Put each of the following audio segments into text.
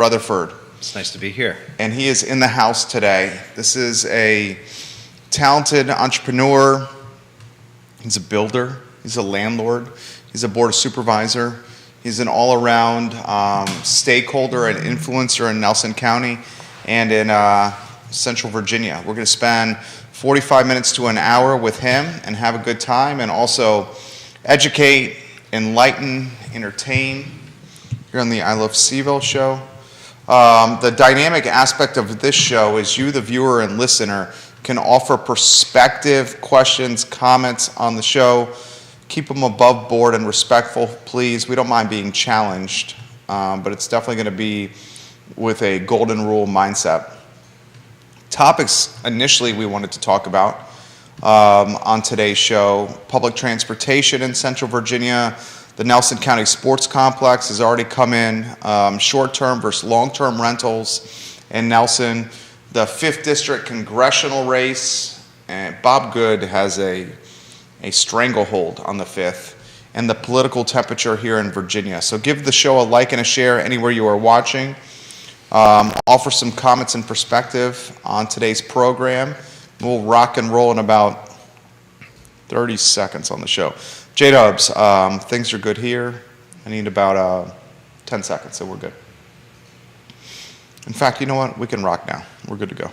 Rutherford. It's nice to be here. And he is in the house today. This is a talented entrepreneur. He's a builder. He's a landlord. He's a board supervisor. He's an all-around stakeholder and influencer in Nelson County and in Central Virginia. We're going to spend 45 minutes to an hour with him and have a good time and also educate, enlighten, entertain here on the I Love CVille show. The dynamic aspect of this show is you, the viewer and listener, can offer perspective, questions, comments on the show. Keep them above board and respectful, please. We don't mind being challenged, but it's definitely going to be with a golden rule mindset. Topics initially we wanted to talk about on today's show: public transportation in Central Virginia. The Nelson County Sports Complex has already come in, short-term versus long-term rentals in Nelson. The 5th District congressional race, and Bob Good has a stranglehold on the 5th, and the political temperature here in Virginia. So give the show a like and a share anywhere you are watching. Offer some comments and perspective on today's program. We'll rock and roll in about 30 seconds on the show. J-Dubs, things are good here. I need about 10 seconds, so we're good. In fact, you know what? We can rock now. We're good to go.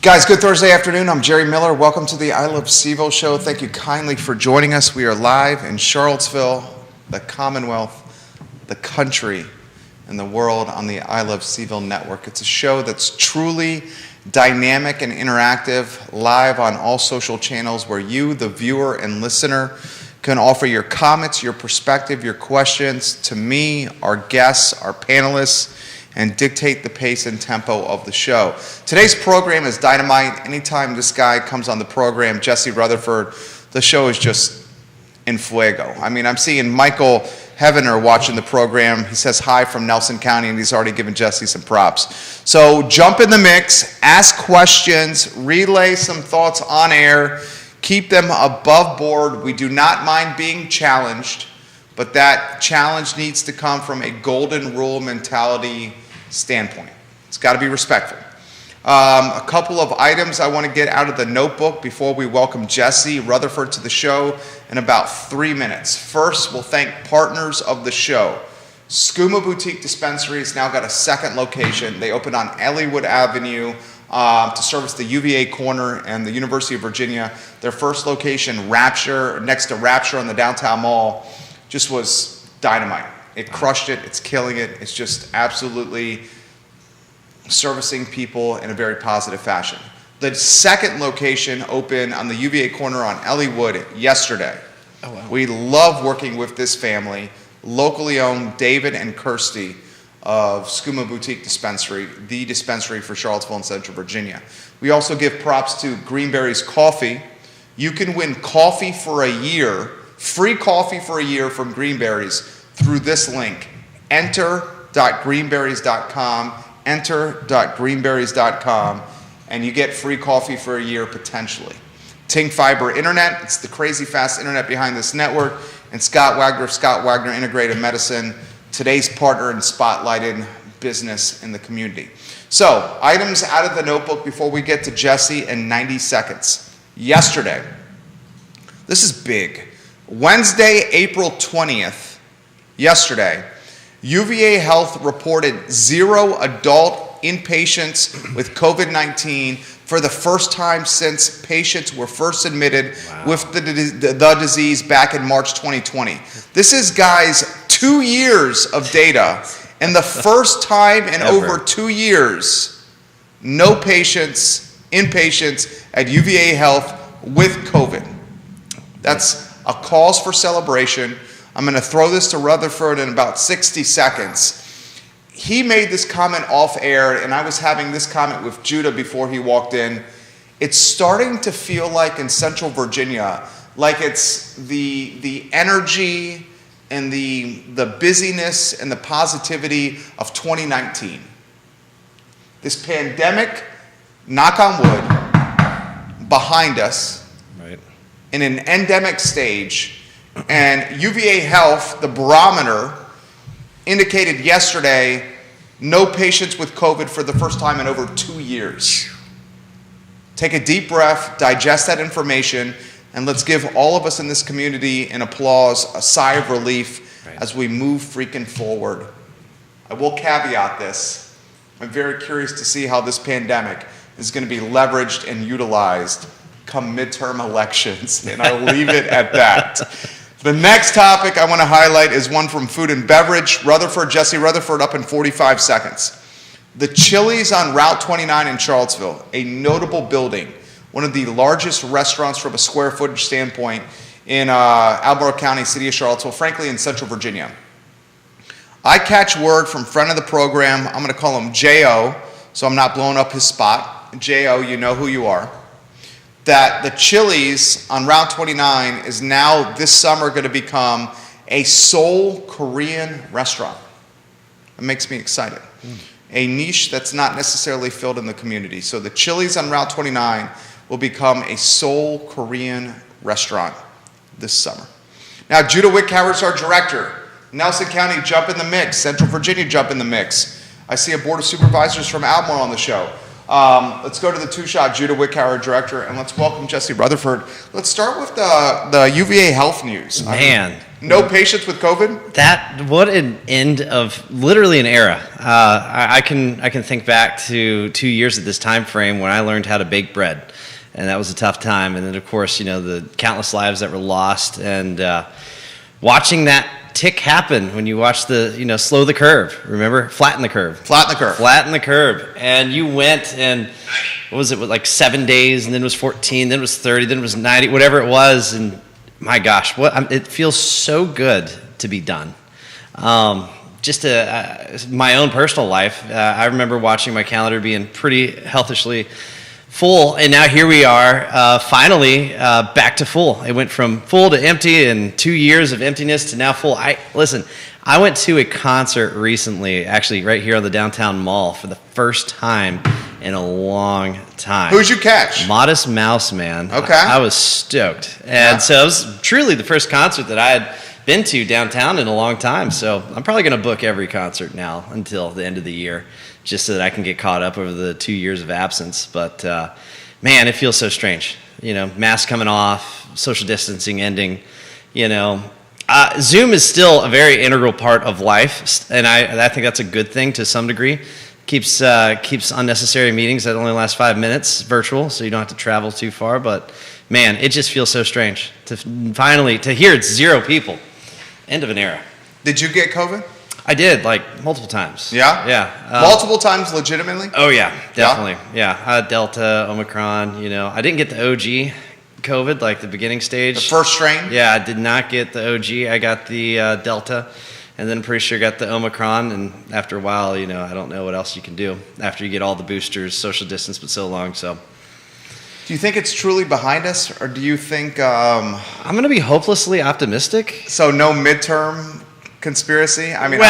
Guys, good Thursday afternoon. I'm Jerry Miller. Welcome to the I Love CVille show. Thank you kindly for joining us. We are live in Charlottesville, the Commonwealth, the country, and the world on the I Love CVille network. It's a show that's truly dynamic and interactive, live on all social channels where you, the viewer and listener, can offer your comments, your perspective, your questions to me, our guests, our panelists, and dictate the pace and tempo of the show. Today's program is dynamite. Anytime this guy comes on the program, Jesse Rutherford, the show is just in fuego. I mean, I'm seeing Michael Heavener watching the program. He says hi from Nelson County, and he's already given Jesse some props. So jump in the mix, ask questions, relay some thoughts on air, keep them above board. We do not mind being challenged, but that challenge needs to come from a golden rule mentality standpoint. It's got to be respectful. A couple of items I want to get out of the notebook before we welcome Jesse Rutherford to the show in about 3 minutes. First, we'll thank partners of the show. Skooma Boutique Dispensary has now got a second location. They opened on Ellwood Avenue to service the UVA corner and the University of Virginia. Their first location, Rapture, next to Rapture on the downtown mall, just was dynamite. It crushed it. It's killing it. It's just absolutely servicing people in a very positive fashion. The second location opened on the UVA corner on Ellwood yesterday. Oh, wow. We love working with this family, locally owned David and Kirsty of Skooma Boutique Dispensary, the dispensary for Charlottesville and Central Virginia. We also give props to Greenberry's Coffee. You can win coffee for a year, free coffee for a year from Greenberry's through this link, enter.greenberries.com, enter.greenberries.com, and you get free coffee for a year potentially. Ting Fiber Internet, it's the crazy fast internet behind this network, and Scott Wagner of Scott Wagner Integrative Medicine, today's partner in spotlighted business in the community. So, items out of the notebook before we get to Jesse in 90 seconds. Yesterday, this is big. Wednesday, April 20th, yesterday, UVA Health reported 0 adult inpatients with COVID-19 for the first time since patients were first admitted with the disease back in March 2020. This is, guys, 2 years of data, and the first time in over 2 years, no patients, inpatients at UVA Health with COVID. That's a cause for celebration. I'm going to throw this to Rutherford in about 60 seconds. he made this comment off air, and I was having this comment with Judah before he walked in. It's starting to feel like in Central Virginia, like it's the energy and the busyness and the positivity of 2019. This pandemic, knock on wood, behind us, Right. in an endemic stage, and UVA Health, the barometer, indicated yesterday no patients with COVID for the first time in over 2 years. Take a deep breath, digest that information, and let's give all of us in this community an applause, a sigh of relief as we move freaking forward. I will caveat this. I'm very curious to see how this pandemic is going to be leveraged and utilized come midterm elections, and I'll leave it at that. The next topic I want to highlight is one from food and beverage. Jesse Rutherford up in 45 seconds. The Chili's on Route 29 in Charlottesville, a notable building, one of the largest restaurants from a square footage standpoint in Albemarle County, city of Charlottesville, frankly in Central Virginia. I catch word from friend of the program, I'm going to call him J.O., so I'm not blowing up his spot. J.O., you know who you are. That the Chili's on Route 29 is now this summer going to become a Seoul Korean restaurant. It makes me excited. A niche that's not necessarily filled in the community. So the Chili's on Route 29 will become a Seoul Korean restaurant this summer. Now, Judah Wickhauer is our director. Nelson County, jump in the mix. Central Virginia, jump in the mix. I see a board of supervisors from Albemarle on the show. Let's go to the two-shot, Judah Wickhauer, director, and let's welcome Jesse Rutherford. Let's start with the UVA health news. Man. No patients with COVID? What an end of literally an era. I can think back to 2 years at this time frame when I learned how to bake bread, and that was a tough time. And then, of course, the countless lives that were lost, and watching that tick happen when you watch the, slow the curve, remember? Flatten the curve. Flatten the curve. And you went and, what was it, like 7 days, and then it was 14, then it was 30, then it was 90, whatever it was. And my gosh, it feels so good to be done. Just my own personal life, I remember watching my calendar being pretty healthishly full, and now here we are, finally back to full. It went from full to empty, and 2 years of emptiness to now full. I went to a concert recently, actually right here on the downtown mall for the first time in a long time. Who'd you catch? Modest Mouse, man. Okay. I was stoked. And so it was truly the first concert that I had been to downtown in a long time. So I'm probably going to book every concert now until the end of the year, just so that I can get caught up over the 2 years of absence. But man, it feels so strange. Mask coming off, social distancing ending. Zoom is still a very integral part of life, and I think that's a good thing to some degree. Keeps unnecessary meetings that only last 5 minutes virtual, so you don't have to travel too far. But man, it just feels so strange to finally hear it's 0 people. End of an era. Did you get COVID? I did, like multiple times. Yeah? Yeah. Multiple times legitimately? Oh yeah, definitely. Yeah. Delta, Omicron, I didn't get the OG COVID, like the beginning stage. The first strain? Yeah, I did not get the OG. I got the Delta, and then I'm pretty sure got the Omicron, and after a while, I don't know what else you can do after you get all the boosters, social distance, but so long, so. Do you think it's truly behind us, or do you think... I'm going to be hopelessly optimistic. So no midterm conspiracy? I mean... Okay.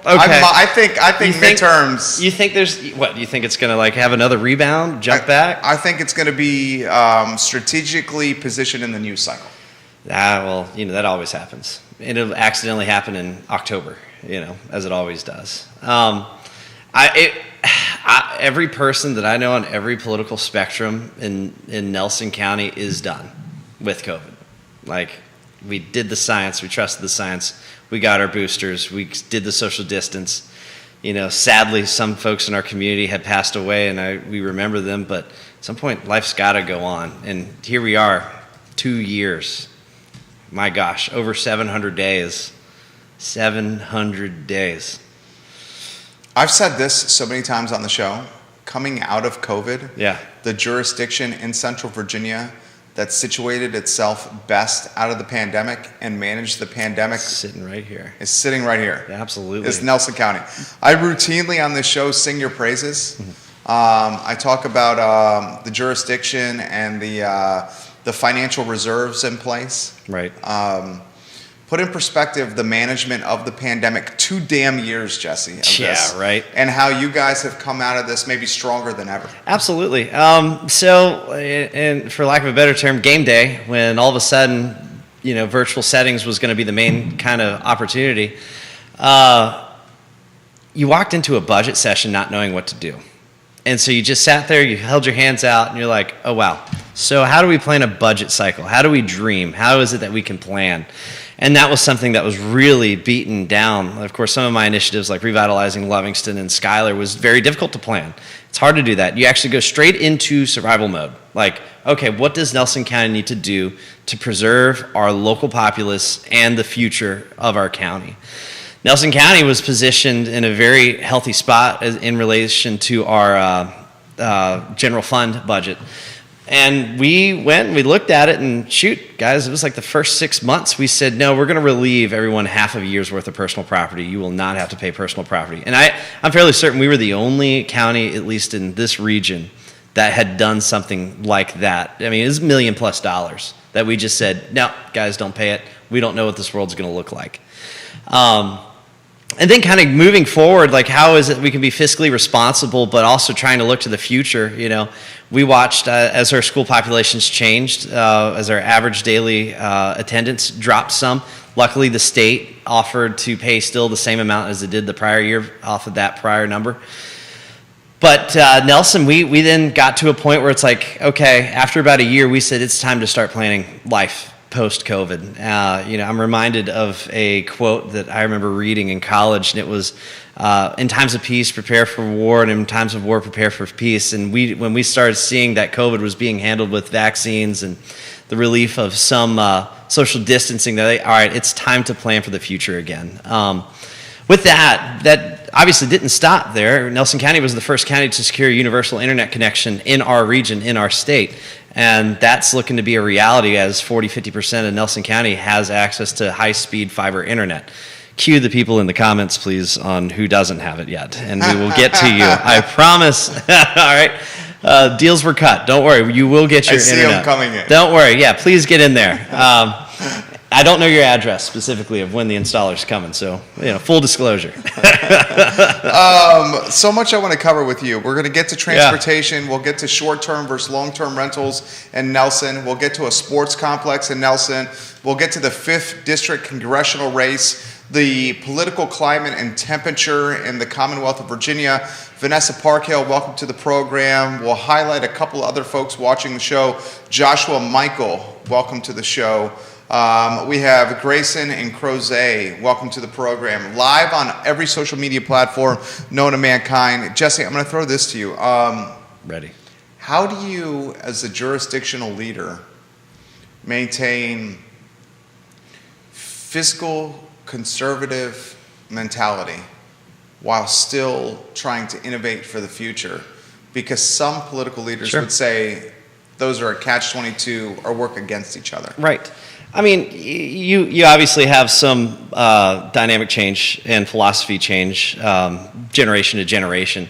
I think midterms... You think what, you think it's going to have another rebound, jump back? I think it's going to be strategically positioned in the news cycle. That always happens. It'll accidentally happen in October, as it always does. Every person that I know on every political spectrum in Nelson County is done with COVID. We did the science, we trusted the science, we got our boosters, we did the social distance. Sadly, some folks in our community had passed away, and we remember them, but at some point, life's got to go on. And here we are, 2 years. My gosh, over 700 days. 700 days. I've said this so many times on the show. Coming out of COVID, yeah, the jurisdiction in Central Virginia that situated itself best out of the pandemic and managed the pandemic Sitting right here. is sitting right here. Absolutely. Is Nelson County. I routinely on this show sing your praises. I talk about the jurisdiction and the financial reserves in place. Right. Put in perspective the management of the pandemic, 2 damn years, Jesse. Of this, right. And how you guys have come out of this maybe stronger than ever. Absolutely. So, and for lack of a better term, game day, when all of a sudden, virtual settings was going to be the main kind of opportunity, you walked into a budget session not knowing what to do. And so you just sat there, you held your hands out, and you're like, oh, wow. So how do we plan a budget cycle? How do we dream? How is it that we can plan? And that was something that was really beaten down. Of course, some of my initiatives like revitalizing Lovingston and Schuyler was very difficult to plan. It's hard to do that. You actually go straight into survival mode. Like, okay, what does Nelson County need to do to preserve our local populace and the future of our county? Nelson County was positioned in a very healthy spot in relation to our general fund budget. And we went and we looked at it, and shoot, guys, it was like the first 6 months we said, no, we're going to relieve everyone half of a year's worth of personal property. You will not have to pay personal property. And I'm fairly certain we were the only county, at least in this region, that had done something like that. I mean, it was $1 million+ that we just said, no, guys, don't pay it. We don't know what this world's going to look like. And then kind of moving forward, like how is it we can be fiscally responsible, but also trying to look to the future. We watched as our school populations changed, as our average daily attendance dropped some. Luckily, the state offered to pay still the same amount as it did the prior year off of that prior number. But Nelson, we then got to a point where it's like, okay, after about a year, we said it's time to start planning life post-COVID. I'm reminded of a quote that I remember reading in college, and it was, in times of peace, prepare for war, and in times of war, prepare for peace. And when we started seeing that COVID was being handled with vaccines and the relief of some social distancing, all right, it's time to plan for the future again. With that obviously didn't stop there. Nelson County was the first county to secure a universal internet connection in our region, in our state. And that's looking to be a reality as 40-50% of Nelson County has access to high-speed fiber internet. Cue the people in the comments, please, on who doesn't have it yet, and we will get to you. I promise. All right. Deals were cut. Don't worry. You will get your internet. I see them coming in. Don't worry. Yeah, please get in there. I don't know your address specifically of when the installer's coming, so full disclosure. So much I want to cover with you. We're going to get to transportation. We'll get to short-term versus long-term rentals in Nelson. We'll get to a sports complex in Nelson. We'll get to the 5th District congressional race, the political climate and temperature in the Commonwealth of Virginia. Vanessa Parkhill, welcome to the program. We'll highlight a couple other folks watching the show. Joshua Michael, welcome to the show. We have Grayson and Crozet. Welcome to the program. Live on every social media platform known to mankind. Jesse, I'm going to throw this to you. Ready. How do you, as a jurisdictional leader, maintain fiscal conservative mentality while still trying to innovate for the future? Because some political leaders would say those are a catch-22 or work against each other. Right. I mean, you obviously have some dynamic change and philosophy change generation to generation.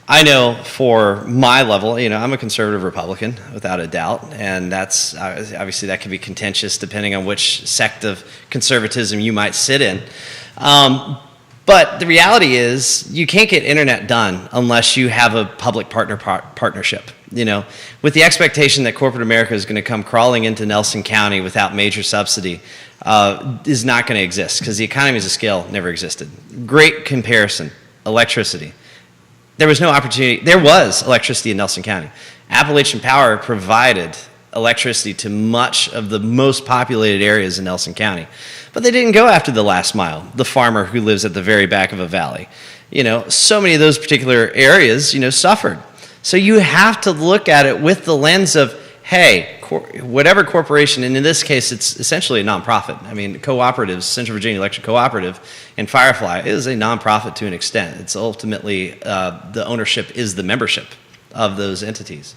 I know for my level, I'm a conservative Republican without a doubt, and that's obviously that can be contentious depending on which sect of conservatism you might sit in. But the reality is you can't get internet done unless you have a public partnership. With the expectation that corporate America is going to come crawling into Nelson County without major subsidy is not going to exist because the economies of scale never existed. Great comparison, electricity. There was no opportunity. There was electricity in Nelson County. Appalachian Power provided electricity to much of the most populated areas in Nelson County. But they didn't go after the last mile, the farmer who lives at the very back of a valley. So many of those particular areas, suffered. So you have to look at it with the lens of, hey, whatever corporation, and in this case, it's essentially a nonprofit. I mean, cooperatives, Central Virginia Electric Cooperative and Firefly is a nonprofit to an extent. It's ultimately, the ownership is the membership of those entities.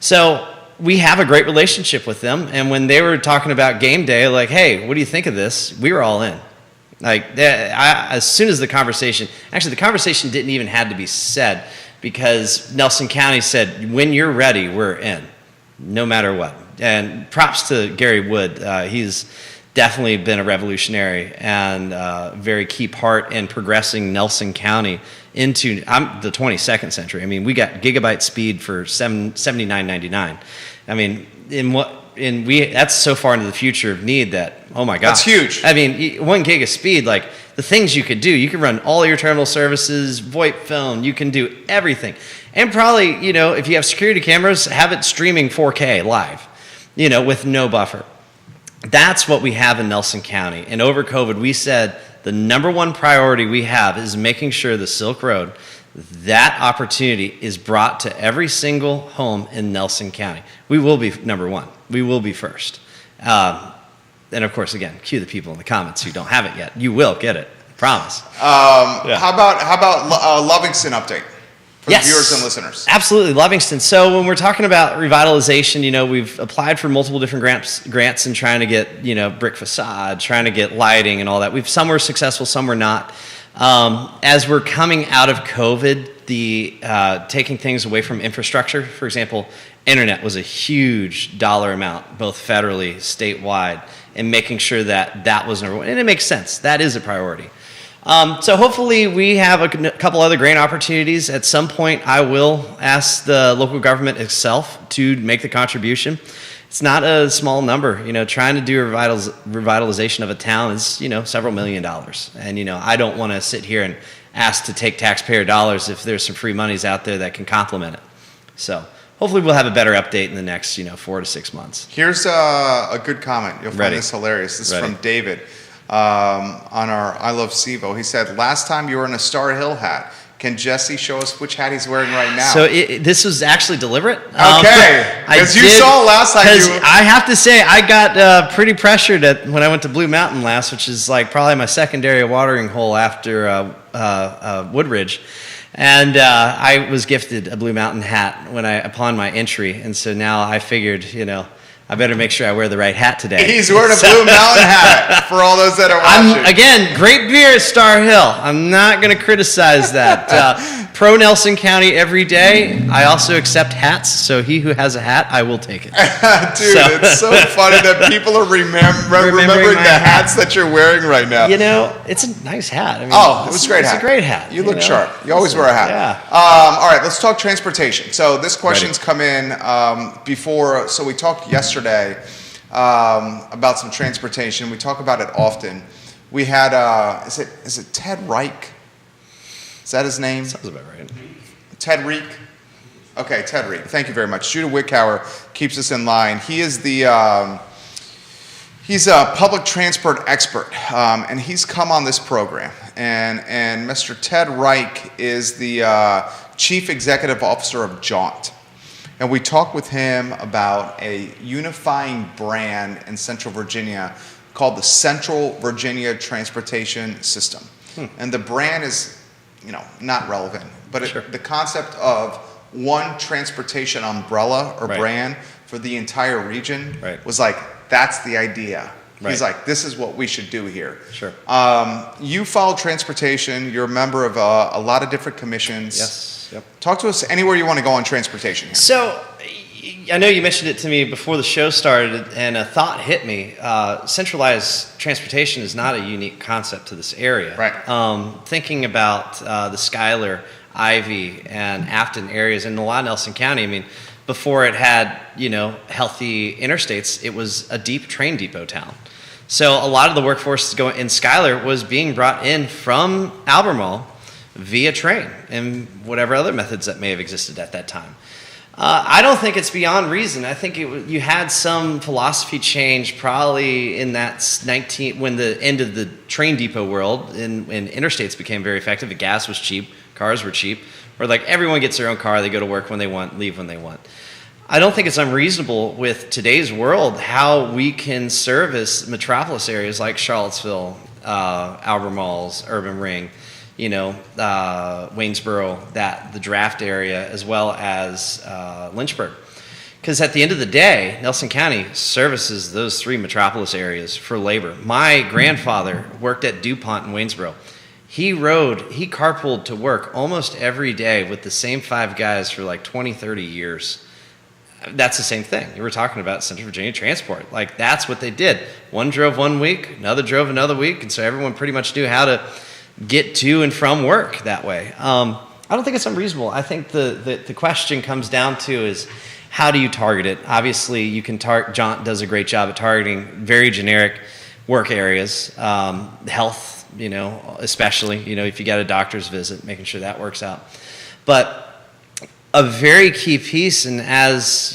So we have a great relationship with them. And when they were talking about game day, like, hey, what do you think of this? We were all in. Like, as soon as the conversation didn't even have to be said, because Nelson County said, when you're ready, we're in, no matter what. And props to Gary Wood. He's definitely been a revolutionary and very key part in progressing Nelson County into the 22nd century. I mean, we got gigabyte speed for $79.99. I mean, that's so far into the future of need that, oh my gosh. That's huge. I mean, 1 gig of speed, like the things you could do, you can run all your terminal services, VoIP phone, you can do everything. And probably, if you have security cameras, have it streaming 4K live, with no buffer. That's what we have in Nelson County. And over COVID, we said the number one priority we have is making sure the Silk Road, that opportunity is brought to every single home in Nelson County. We will be number one. We will be first. And of course, again, cue the people in the comments who don't have it yet. You will get it. I promise. How about Lovingston update? For the viewers and listeners. Absolutely, Lovingston. So when we're talking about revitalization, we've applied for multiple different grants and trying to get, brick facade, trying to get lighting and all that. Some were successful, some were not. As we're coming out of COVID, taking things away from infrastructure, for example, internet was a huge dollar amount, both federally, statewide, and making sure that was number one. And it makes sense. That is a priority. So hopefully we have a couple other grant opportunities. At some point, I will ask the local government itself to make the contribution. It's not a small number. Trying to do a revitalization of a town is, several $1 million. And, I don't want to sit here and ask to take taxpayer dollars if there's some free monies out there that can complement it. So hopefully we'll have a better update in the next, 4 to 6 months. Here's a good comment. You'll find this hilarious. This is from David. On our I Love CVO. He said, last time you were in a Star Hill hat. Can Jesse show us which hat he's wearing right now? So this was actually deliberate. Okay. Because you saw last time. I have to say, I got pretty pressured when I went to Blue Mountain last, which is like probably my secondary watering hole after Woodridge. And I was gifted a Blue Mountain hat upon my entry. And so now I figured, I better make sure I wear the right hat today. He's wearing a Blue Mountain hat for all those that are watching. Again, great beer at Star Hill. I'm not going to criticize that. Pro Nelson County every day. I also accept hats, so he who has a hat, I will take it. Dude, it's so funny that people are remembering the hats that you're wearing right now. It's a nice hat. I mean, it was a great hat. It's a great hat. You look sharp. You always wear a hat. Yeah. All right, let's talk transportation. So this question's come in before. So we talked yesterday about some transportation. We talk about it often. We had, is it Ted Reich? Is that his name? Sounds about right. Ted Reich? Okay, Ted Reich. Thank you very much. Judah Wickhauer keeps us in line. He is he's a public transport expert, and he's come on this program. And Mr. Ted Reich is the Chief Executive Officer of Jaunt. And we talked with him about a unifying brand in Central Virginia called the Central Virginia Transportation System. And the brand is, not relevant, but the concept of one transportation umbrella or brand for the entire region was like, that's the idea. He's like, this is what we should do here. Sure. You follow transportation. You're a member of a lot of different commissions. Yes. Yep. Talk to us anywhere you want to go on transportation here. So, I know you mentioned it to me before the show started, and a thought hit me. Centralized transportation is not a unique concept to this area. Right. Thinking about the Schuyler, Ivy, and Afton areas in a lot of Nelson County, I mean, before it had, healthy interstates, it was a deep train depot town. So a lot of the workforce in Schuyler was being brought in from Albemarle via train and whatever other methods that may have existed at that time. I don't think it's beyond reason. I think you had some philosophy change probably in that when the end of the train depot world and interstates became very effective. The gas was cheap, cars were cheap, where like everyone gets their own car, they go to work when they want, leave when they want. I don't think it's unreasonable with today's world how we can service metropolis areas like Charlottesville, Albemarle's Urban Ring, Waynesboro, the draft area, as well as Lynchburg. Because at the end of the day, Nelson County services those 3 metropolis areas for labor. My grandfather worked at DuPont in Waynesboro. He carpooled to work almost every day with the same 5 guys for like 20, 30 years. That's the same thing. You were talking about Central Virginia Transport. Like, that's what they did. One drove one week, another drove another week, and so everyone pretty much knew how to get to and from work that way. I don't think it's unreasonable. I think the question comes down to is, how do you target it? Obviously, you can target. John does a great job at targeting very generic work areas, health, especially, if you got a doctor's visit, making sure that works out. But a very key piece, and as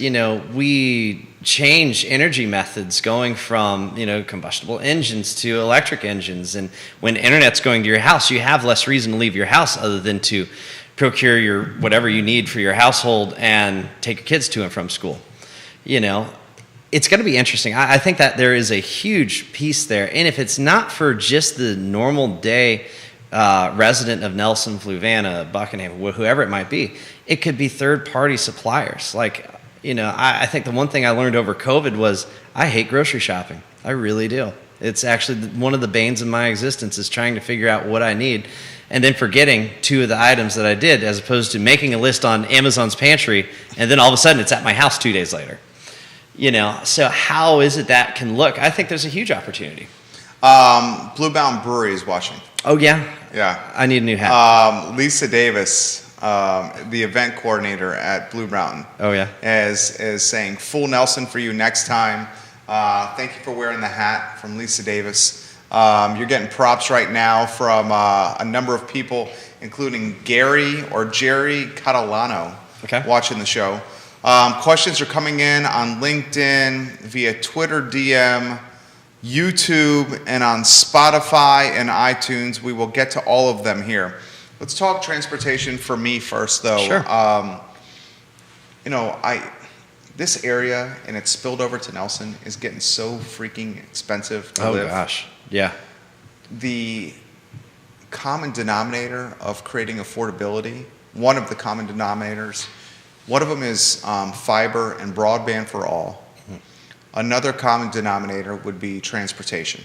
we change energy methods, going from combustible engines to electric engines, and when internet's going to your house, you have less reason to leave your house other than to procure your whatever you need for your household and take your kids to and from school. It's going to be interesting. I think that there is a huge piece there, and if it's not for just the normal day resident of Nelson, Fluvanna, Buckingham, whoever it might be, it could be third-party suppliers. Like, I think the one thing I learned over COVID was I hate grocery shopping. I really do. It's actually one of the banes of my existence, is trying to figure out what I need and then forgetting 2 of the items that I did, as opposed to making a list on Amazon's pantry and then all of a sudden it's at my house 2 days later. So how is it that can look? I think there's a huge opportunity. Blue Mountain Brewery is watching. Oh, yeah? Yeah. I need a new hat. Lisa Davis, the event coordinator at Blue Mountain. Oh, yeah? is saying, full Nelson for you next time. Thank you for wearing the hat, from Lisa Davis. You're getting props right now from a number of people, including Jerry Catalano, watching the show. Questions are coming in on LinkedIn, via Twitter DM, YouTube, and on Spotify and iTunes. We will get to all of them here. Let's talk transportation for me first, though. Sure. This area, and it's spilled over to Nelson, is getting so freaking expensive to live. Oh, gosh. Yeah. The common denominator of creating affordability, one of the common denominators, one of them is fiber and broadband for all. Another common denominator would be transportation.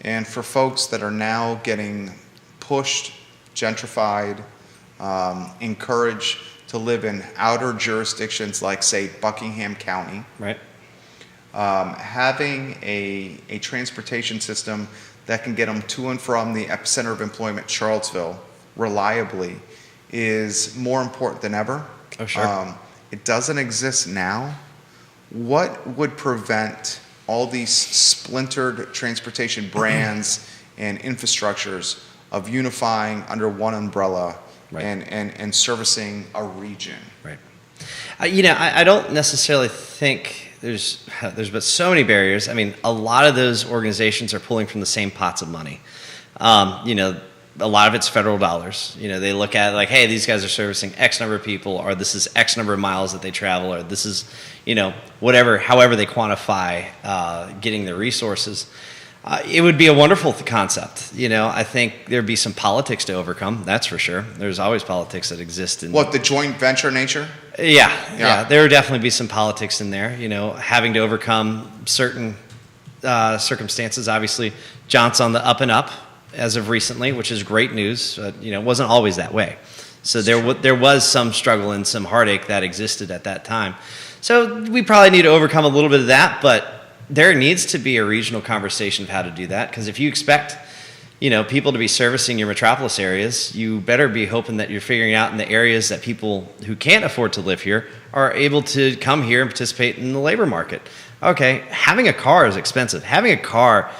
And for folks that are now getting pushed, gentrified, encouraged to live in outer jurisdictions like, say, Buckingham County, right? Having a transportation system that can get them to and from the epicenter of employment, Charlottesville, reliably, is more important than ever. Oh, sure. It doesn't exist now. What would prevent all these splintered transportation brands and infrastructures of unifying under one umbrella, right, and servicing a region? Right. I don't necessarily think there's but so many barriers. I mean, a lot of those organizations are pulling from the same pots of money. A lot of it's federal dollars. They look at it like, hey, these guys are servicing X number of people, or this is X number of miles that they travel, or this is, however they quantify getting the resources. It would be a wonderful concept. I think there'd be some politics to overcome. That's for sure. There's always politics that exist in the joint venture nature. Yeah. There would definitely be some politics in there. Having to overcome certain circumstances. Obviously, John's on the up and up as of recently, which is great news. It wasn't always that way. So there was some struggle and some heartache that existed at that time. So we probably need to overcome a little bit of that, but there needs to be a regional conversation of how to do that, because if you expect people to be servicing your metropolis areas, you better be hoping that you're figuring out in the areas that people who can't afford to live here are able to come here and participate in the labor market. Okay, having a car is expensive. Having a car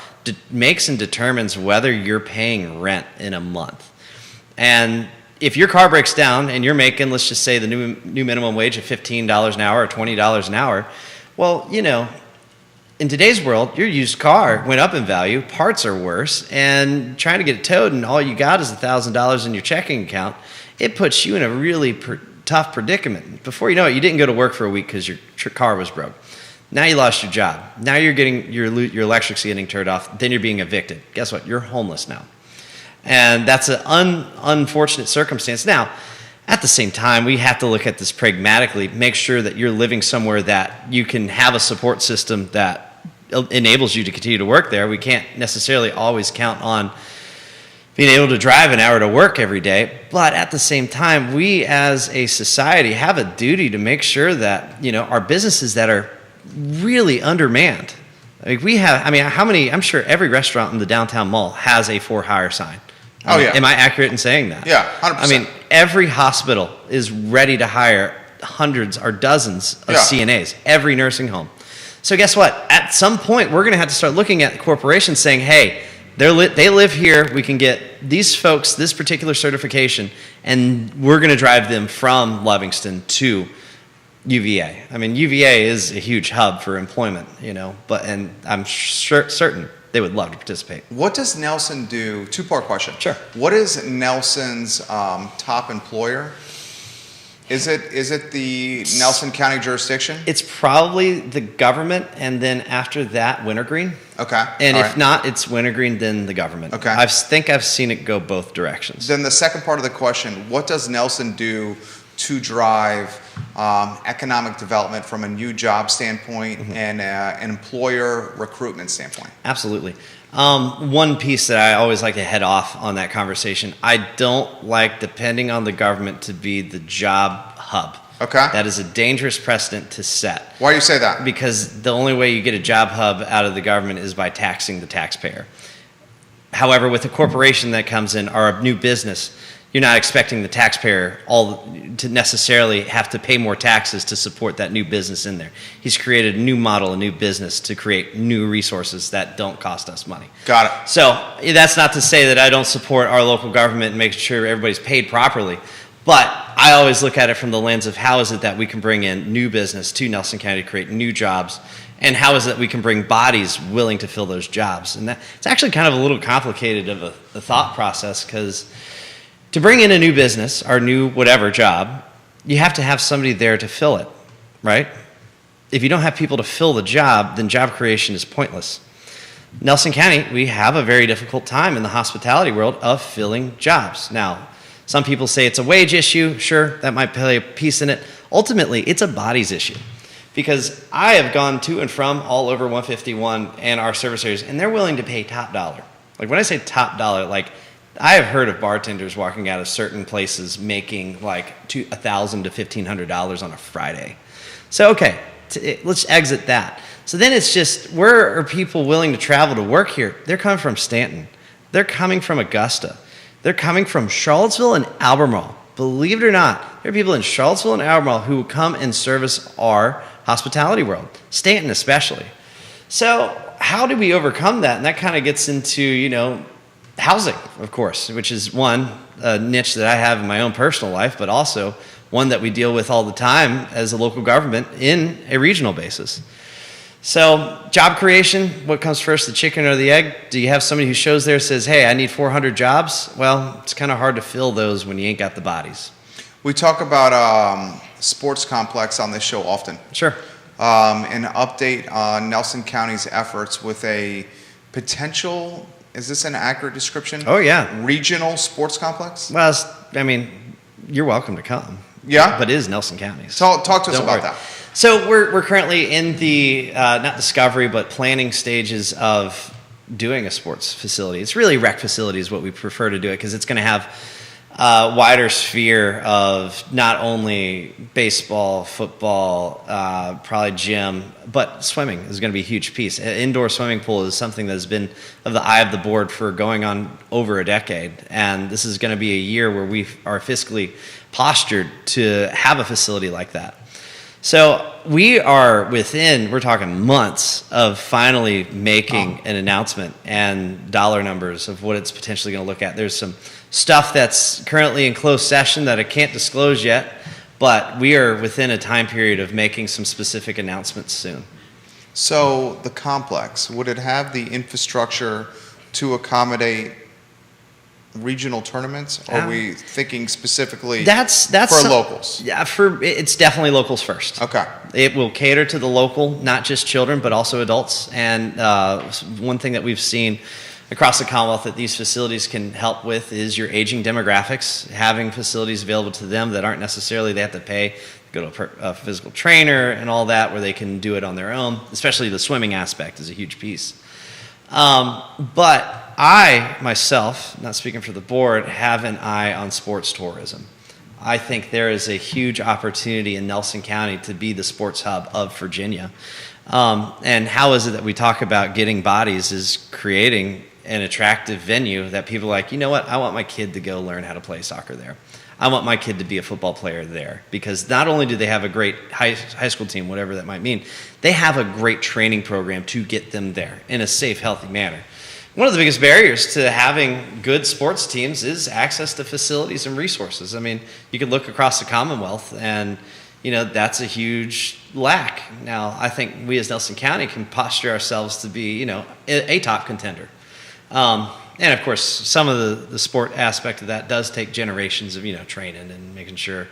makes and determines whether you're paying rent in a month. And if your car breaks down and you're making, let's just say, the new minimum wage of $15 an hour or $20 an hour, well, in today's world, your used car went up in value, parts are worse, and trying to get it towed and all you got is $1,000 in your checking account, it puts you in a really tough predicament. Before you know it, you didn't go to work for a week because your car was broke. Now you lost your job. Now you're getting your electric's getting turned off. Then you're being evicted. Guess what? You're homeless now. And that's an unfortunate circumstance. Now, At the same time, we have to look at this pragmatically, make sure that you're living somewhere that you can have a support system that enables you to continue to work there. We can't necessarily always count on being able to drive an hour to work every day, but at the same time, we as a society have a duty to make sure that, our businesses that are really undermanned. Like I'm sure every restaurant in the downtown mall has a for hire sign. Oh, yeah. Am I accurate in saying that? Yeah, 100%. Every hospital is ready to hire hundreds or dozens of CNAs, every nursing home. So guess what? At some point, we're going to have to start looking at corporations saying, hey, they live here, we can get these folks this particular certification, and we're going to drive them from Livingston to UVA. UVA is a huge hub for employment, and I'm certain they would love to participate. What does Nelson do? Two-part question. Sure. What is Nelson's top employer? Is it the Nelson County jurisdiction? It's probably the government, and then after that, Wintergreen. Okay. And all if right. not, it's Wintergreen, then the government. Okay. I think I've seen it go both directions. Then the second part of the question, what does Nelson do to drive economic development from a new job standpoint and an employer recruitment standpoint? Absolutely. One piece that I always like to head off on that conversation, I don't like depending on the government to be the job hub. Okay. That is a dangerous precedent to set. Why do you say that? Because the only way you get a job hub out of the government is by taxing the taxpayer. However, with a corporation that comes in or a new business, you're not expecting the taxpayer to necessarily have to pay more taxes to support that new business in there. He's created a new model, a new business to create new resources that don't cost us money. Got it. So that's not to say that I don't support our local government and making sure everybody's paid properly, but I always look at it from the lens of how is it that we can bring in new business to Nelson County to create new jobs, and how is it that we can bring bodies willing to fill those jobs. And it's actually kind of a little complicated of a thought process, because to bring in a new business or new whatever job, you have to have somebody there to fill it, right? If you don't have people to fill the job, then job creation is pointless. Nelson County, we have a very difficult time in the hospitality world of filling jobs. Now, some people say it's a wage issue. Sure, that might play a piece in it. Ultimately, it's a bodies issue, because I have gone to and from all over 151 and our service areas, and they're willing to pay top dollar. Like when I say top dollar, like I have heard of bartenders walking out of certain places making like $1,000 to $1,500 on a Friday. So, okay, let's exit that. So then it's just, where are people willing to travel to work here? They're coming from Stanton. They're coming from Augusta. They're coming from Charlottesville and Albemarle. Believe it or not, there are people in Charlottesville and Albemarle who come and service our hospitality world, Stanton especially. So how do we overcome that? And that kind of gets into, housing, of course, which is a niche that I have in my own personal life, but also one that we deal with all the time as a local government in a regional basis. So job creation, what comes first, the chicken or the egg? Do you have somebody who shows there, says, hey, I need 400 jobs? Well, it's kind of hard to fill those when you ain't got the bodies. We talk about sports complex on this show often. Sure. An update on Nelson County's efforts with a potential, is this an accurate description? Oh, yeah. Regional sports complex? Well, you're welcome to come. Yeah? But it is Nelson County's. Talk to us Don't about worry. that. So we're currently in the, not discovery, but planning stages of doing a sports facility. It's really rec facility is what we prefer to do it, because it's going to have a wider sphere of not only baseball, football, probably gym, but swimming is going to be a huge piece. An indoor swimming pool is something that has been of the eye of the board for going on over a decade, and this is going to be a year where we are fiscally postured to have a facility like that. So we're talking months of finally making an announcement and dollar numbers of what it's potentially going to look at. There's some stuff that's currently in closed session that I can't disclose yet, but we are within a time period of making some specific announcements soon. So the complex, would it have the infrastructure to accommodate regional tournaments? Or are we thinking specifically for locals? Yeah, it's definitely locals first. Okay. It will cater to the local, not just children, but also adults. And one thing that we've seen across the Commonwealth that these facilities can help with is your aging demographics, having facilities available to them that aren't necessarily they have to pay, go to a physical trainer and all that, where they can do it on their own. Especially the swimming aspect is a huge piece. But I, myself, not speaking for the board, have an eye on sports tourism. I think there is a huge opportunity in Nelson County to be the sports hub of Virginia. And how is it that we talk about getting bodies is creating an attractive venue that people are like, you know what, I want my kid to go learn how to play soccer there. I want my kid to be a football player there, because not only do they have a great high school team, whatever that might mean, they have a great training program to get them there in a safe, healthy manner. One of the biggest barriers to having good sports teams is access to facilities and resources. I mean, you can look across the Commonwealth and, you know, that's a huge lack. Now, I think we as Nelson County can posture ourselves to be, you know, a top contender. And of course, some of the sport aspect of that does take generations of, you know, training and making sure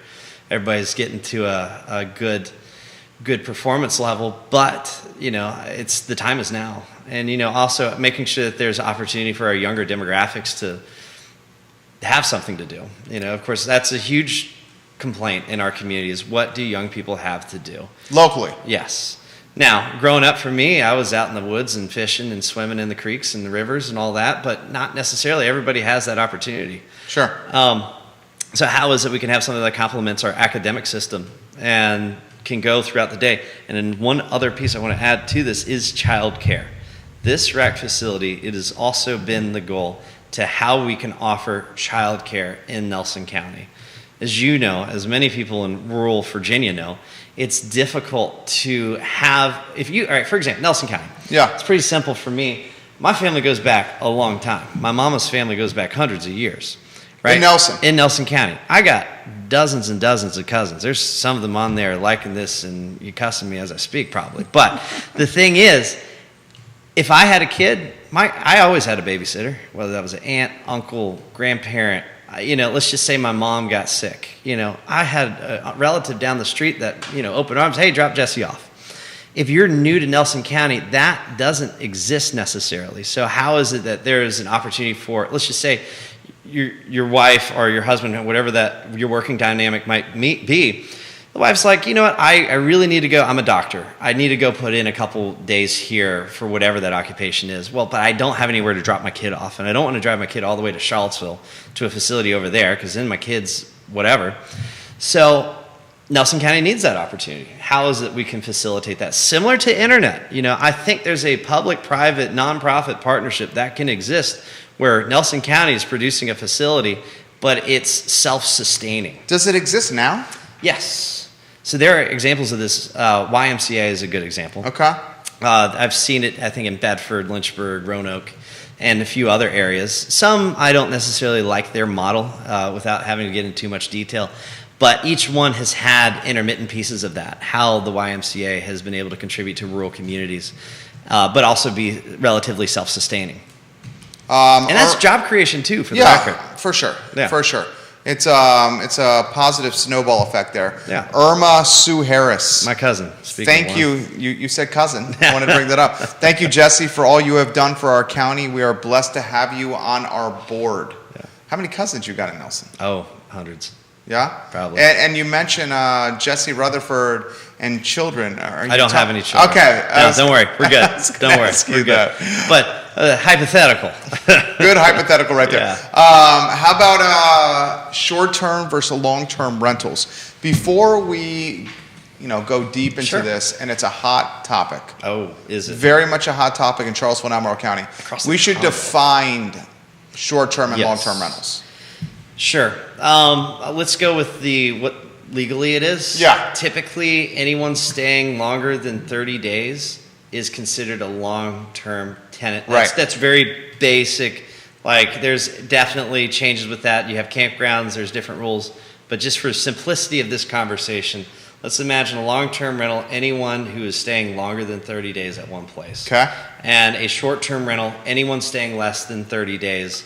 everybody's getting to a good performance level. But, you know, it's the time is now. And, you know, also making sure that there's opportunity for our younger demographics to have something to do. You know, of course, that's a huge complaint in our community is what do young people have to do? Locally. Yes. Now, growing up for me, I was out in the woods and fishing and swimming in the creeks and the rivers and all that, but not necessarily everybody has that opportunity. Sure. So how is it we can have something that complements our academic system and can go throughout the day? And then one other piece I want to add to this is childcare. This rec facility, it has also been the goal to how we can offer childcare in Nelson County. As you know, as many people in rural Virginia know, it's difficult to have, all right, for example, Nelson County. Yeah. It's pretty simple for me. My family goes back a long time. My mama's family goes back hundreds of years. Right? In Nelson County. I got dozens and dozens of cousins. There's some of them on there liking this and you cussing me as I speak probably. But the thing is, if I had a kid, I always had a babysitter, whether that was an aunt, uncle, grandparent. You know, let's just say my mom got sick. You know, I had a relative down the street that, you know, opened arms, hey, drop Jesse off. If you're new to Nelson County, that doesn't exist necessarily. So how is it that there is an opportunity for, let's just say, your wife or your husband, or whatever that your working dynamic might be, the wife's like, you know what, I really need to go, I'm a doctor. I need to go put in a couple days here for whatever that occupation is. Well, but I don't have anywhere to drop my kid off, and I don't want to drive my kid all the way to Charlottesville to a facility over there, because then my kid's whatever. So Nelson County needs that opportunity. How is it we can facilitate that? Similar to internet. You know, I think there's a public-private, nonprofit partnership that can exist where Nelson County is producing a facility, but it's self-sustaining. Does it exist now? Yes. So there are examples of this. YMCA is a good example. Okay. I've seen it, I think, in Bedford, Lynchburg, Roanoke, and a few other areas. Some I don't necessarily like their model without having to get into too much detail. But each one has had intermittent pieces of that, how the YMCA has been able to contribute to rural communities, but also be relatively self-sustaining. And that's job creation too, for the record. For sure. Yeah. For sure. It's a positive snowball effect there. Yeah. Irma Sue Harris. My cousin. Thank you. You said cousin. I wanted to bring that up. Thank you, Jesse, for all you have done for our county. We are blessed to have you on our board. Yeah. How many cousins you got in Nelson? Oh, hundreds. Yeah? Probably. And you mentioned Jesse Rutherford and children. I don't have any children. Okay. No, don't worry. We're good. Don't worry. We're good. But hypothetical. Good hypothetical right there. Yeah. How about short-term versus long-term rentals? Before we, go deep into Sure. this, and it's a hot topic. Oh, is it? Very much a hot topic in Charleston, Albemarle County. We should define short-term and Yes. long-term rentals. Sure. Let's go with what legally it is. Yeah. Typically, anyone staying longer than 30 days is considered a long-term tenant. Right. That's very basic. Like, there's definitely changes with that. You have campgrounds, there's different rules. But just for simplicity of this conversation, let's imagine a long-term rental, anyone who is staying longer than 30 days at one place. Okay. And a short-term rental, anyone staying less than 30 days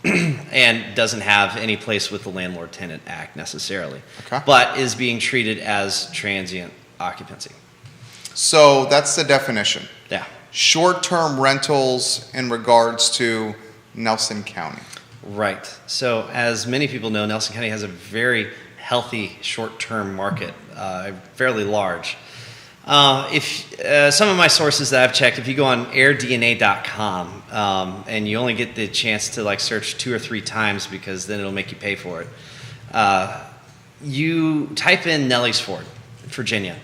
and doesn't have any place with the Landlord-Tenant Act necessarily, Okay. but is being treated as transient occupancy. So that's the definition. Yeah. short-term rentals in regards to Nelson County? Right. So, as many people know, Nelson County has a very healthy short-term market, fairly large. If some of my sources that I've checked, if you go on airdna.com and you only get the chance to like search 2 or 3 times because then it'll make you pay for it, you type in Nelly's Ford, Virginia.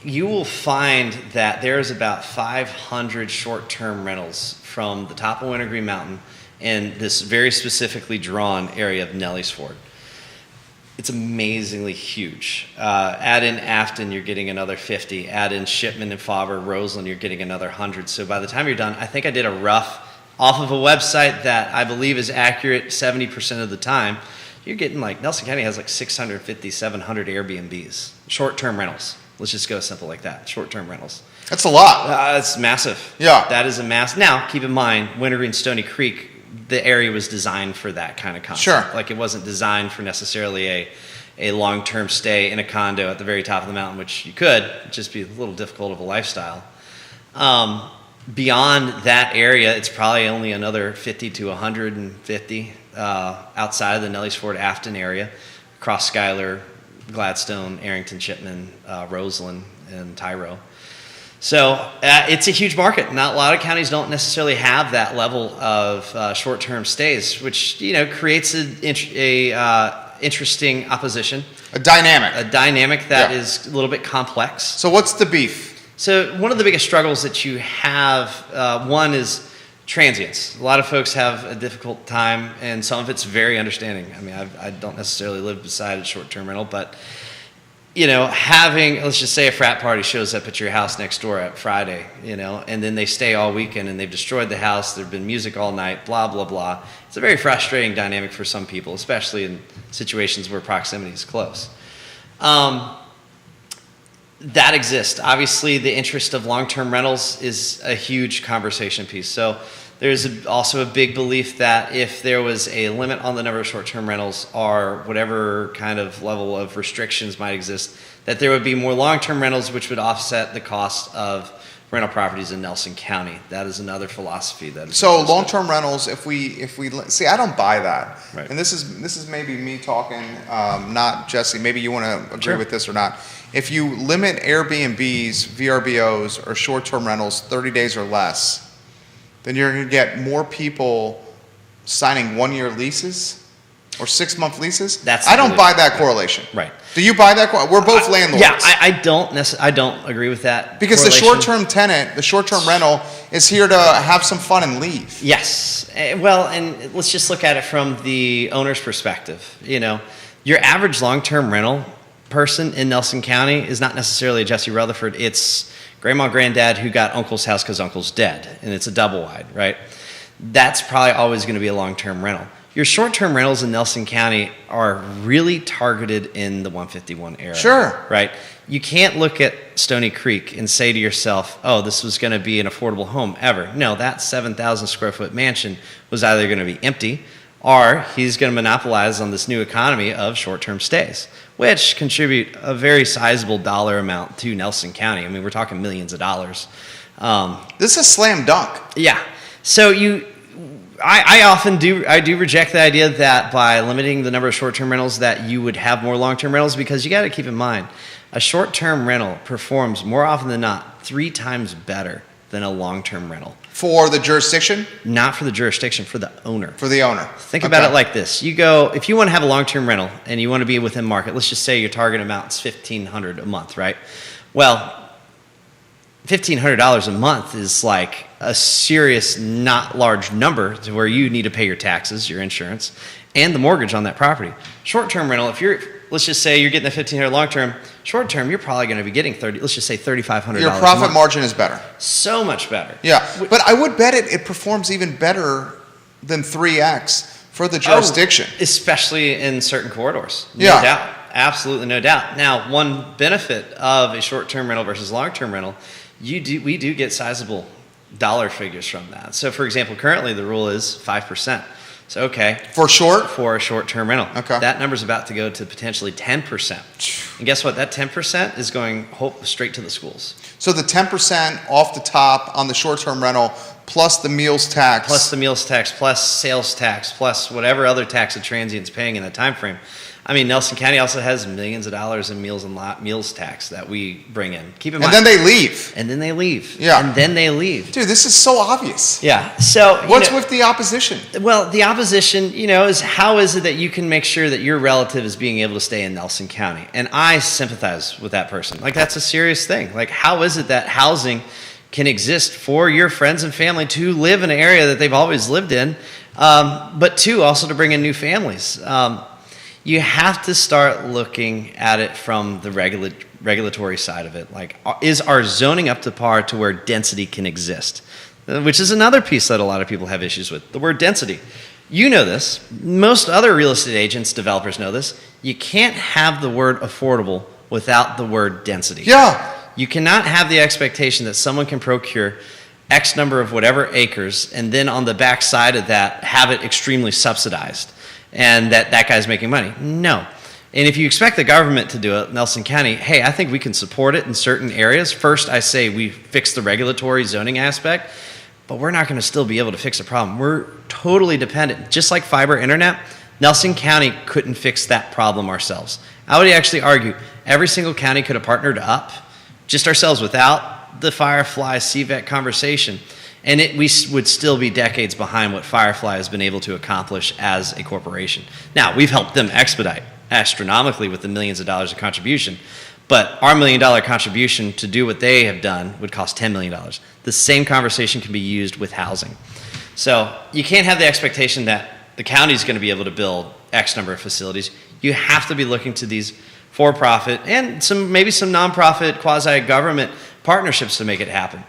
You will find that there's about 500 short-term rentals from the top of Wintergreen Mountain in this very specifically drawn area of Nelly's Ford. It's amazingly huge. Add in Afton, you're getting another 50. Add in Shipman and Faber, Roseland, you're getting another 100. So by the time you're done, I think I did a rough off of a website that I believe is accurate 70% of the time. You're getting like, Nelson County has like 650, 700 Airbnbs, short-term rentals. Let's just go simple like that, short-term rentals. That's a lot. That's massive. Yeah. That is a mass. Now, keep in mind, Wintergreen, Stony Creek, the area was designed for that kind of concept. Sure. Like it wasn't designed for necessarily a long-term stay in a condo at the very top of the mountain, which you could, it'd just be a little difficult of a lifestyle. Beyond that area, it's probably only another 50 to 150 outside of the Nelly's Ford Afton area, across Schuyler, Gladstone, Arrington, Shipman, Roseland, and Tyro. So it's a huge market. Not a lot of counties don't necessarily have that level of short-term stays, which creates a interesting opposition. A dynamic that is a little bit complex. So what's the beef? So one of the biggest struggles that you have, one is transients. A lot of folks have a difficult time, and some of it's very understanding. I mean, I don't necessarily live beside a short-term rental, but having, let's just say a frat party shows up at your house next door at Friday, and then they stay all weekend and they've destroyed the house, there's been music all night, blah, blah, blah. It's a very frustrating dynamic for some people, especially in situations where proximity is close. That exists. Obviously, the interest of long-term rentals is a huge conversation piece. So there's also a big belief that if there was a limit on the number of short-term rentals or whatever kind of level of restrictions might exist, that there would be more long-term rentals which would offset the cost of rental properties in Nelson County. That is another philosophy that is So existed. long-term rentals, if we see, I don't buy that. Right. And this is maybe me talking, not Jesse. Maybe you want to agree Sure. with this or not. If you limit Airbnbs, VRBOs, or short-term rentals 30 days or less, then you're going to get more people signing 1-year leases or 6-month leases. I don't buy that correlation. Right. Do you buy that? We're both landlords. Yeah, I don't agree with that. Because the correlation. short-term tenant, the short-term rental, is here to have some fun and leave. Yes. Well, and let's just look at it from the owner's perspective. Your average long-term rental person in Nelson County is not necessarily a Jesse Rutherford. It's grandma, granddad who got uncle's house because uncle's dead, and it's a double wide, right? That's probably always going to be a long-term rental. Your short-term rentals in Nelson County are really targeted in the 151 area. Sure. Right? You can't look at Stony Creek and say to yourself, oh, this was going to be an affordable home ever. No, that 7,000 square foot mansion was either going to be empty or he's going to monopolize on this new economy of short-term stays, which contribute a very sizable dollar amount to Nelson County. I mean, we're talking millions of dollars. This is a slam dunk. Yeah. So I often do reject the idea that by limiting the number of short-term rentals that you would have more long-term rentals, because you got to keep in mind, a short-term rental performs more often than not 3 times better than a long-term rental. For the jurisdiction? Not for the jurisdiction, for the owner. For the owner. Think about it like this. You go, if you want to have a long-term rental and you want to be within market, let's just say your target amount is $1,500 a month, right? Well, $1,500 a month is like a serious, not large number to where you need to pay your taxes, your insurance, and the mortgage on that property. Short-term rental, let's just say you're getting the $1,500 long-term, short-term, you're probably going to be getting $3,500 Your profit margin is better. So much better. Yeah, but I would bet it performs even better than 3X for the jurisdiction. Oh, especially in certain corridors. No Yeah. doubt. Absolutely no doubt. Now, one benefit of a short-term rental versus long-term rental, we do get sizable dollar figures from that. So, for example, currently the rule is 5%. So, For short? for a short-term rental. Okay. That number's about to go to potentially 10%. And guess what? That 10% is going straight to the schools. So the 10% off the top on the short-term rental, plus the meals tax. Plus the meals tax, plus sales tax, plus whatever other tax a transient's paying in that time frame. I mean, Nelson County also has millions of dollars in meals tax that we bring in. Keep in mind. And then they leave. And then they leave. Yeah. And then they leave. Dude, this is so obvious. Yeah. So what's with the opposition? Well, the opposition, is how is it that you can make sure that your relative is being able to stay in Nelson County? And I sympathize with that person. Like, that's a serious thing. Like, how is it that housing can exist for your friends and family to live in an area that they've always lived in, but two, also to bring in new families? You have to start looking at it from the regulatory side of it. Like, is our zoning up to par to where density can exist? Which is another piece that a lot of people have issues with, the word density. You know this. Most other real estate agents, developers know this. You can't have the word affordable without the word density. Yeah. You cannot have the expectation that someone can procure X number of whatever acres and then on the back side of that have it extremely subsidized and that guy's making money. No. And if you expect the government to do it, Nelson County, hey, I think we can support it in certain areas. First, I say we fix the regulatory zoning aspect, but we're not going to still be able to fix a problem. We're totally dependent. Just like fiber internet, Nelson County couldn't fix that problem ourselves. I would actually argue every single county could have partnered up, just ourselves, without the Firefly CVET conversation. And we would still be decades behind what Firefly has been able to accomplish as a corporation. Now, we've helped them expedite astronomically with the millions of dollars of contribution, but our $1 million contribution to do what they have done would cost $10 million. The same conversation can be used with housing. So you can't have the expectation that the county is going to be able to build X number of facilities. You have to be looking to these for-profit and maybe some nonprofit quasi-government partnerships to make it happen.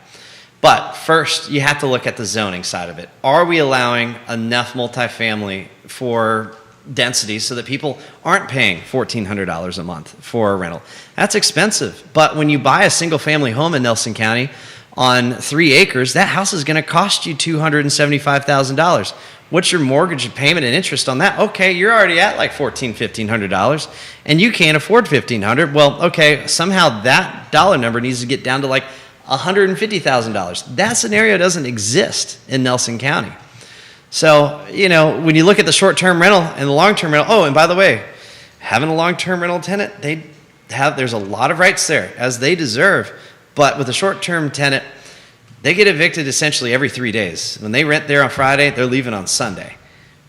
But first, you have to look at the zoning side of it. Are we allowing enough multifamily for density so that people aren't paying $1,400 a month for a rental? That's expensive. But when you buy a single-family home in Nelson County on 3 acres, that house is going to cost you $275,000. What's your mortgage payment and interest on that? Okay, you're already at like $1,400, and you can't afford $1,500. Well, okay, somehow that dollar number needs to get down to like $150,000. That scenario doesn't exist in Nelson County. So, when you look at the short-term rental and the long-term rental, oh, and by the way, having a long-term rental tenant, there's a lot of rights there, as they deserve. But with a short-term tenant, they get evicted essentially every 3 days. When they rent there on Friday, they're leaving on Sunday,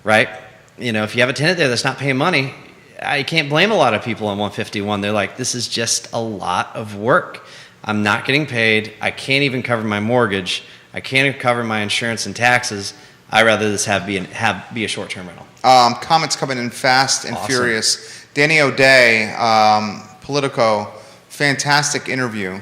right? If you have a tenant there that's not paying money, I can't blame a lot of people on 151. They're like, this is just a lot of work. I'm not getting paid. I can't even cover my mortgage. I can't even cover my insurance and taxes. I'd rather this be a short-term rental. Comments coming in fast and Awesome. furious. Danny O'Day, Politico, fantastic interview.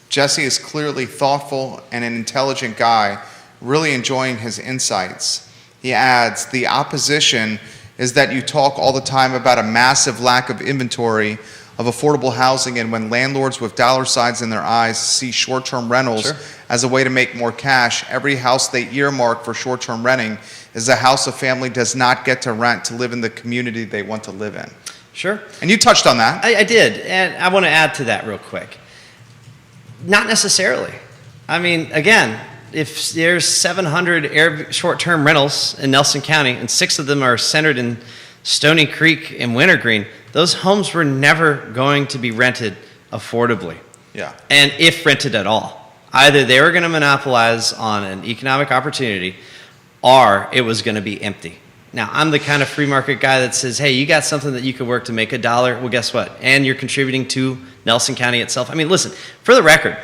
Jesse is clearly thoughtful and an intelligent guy, really enjoying his insights. He adds, the opposition is that you talk all the time about a massive lack of inventory of affordable housing, and when landlords with dollar signs in their eyes see short-term rentals Sure. as a way to make more cash, every house they earmark for short-term renting is a house a family does not get to rent to live in the community they want to live in. Sure. And you touched on that. I did, and I want to add to that real quick. Not necessarily. I mean, again, if there's 700 short-term rentals in Nelson County, and 6 of them are centered in Stony Creek and Wintergreen, those homes were never going to be rented affordably. Yeah. And if rented at all. Either they were going to monopolize on an economic opportunity, or it was going to be empty. Now, I'm the kind of free market guy that says, hey, you got something that you could work to make $1. Well, guess what? And you're contributing to Nelson County itself. I mean, listen, for the record,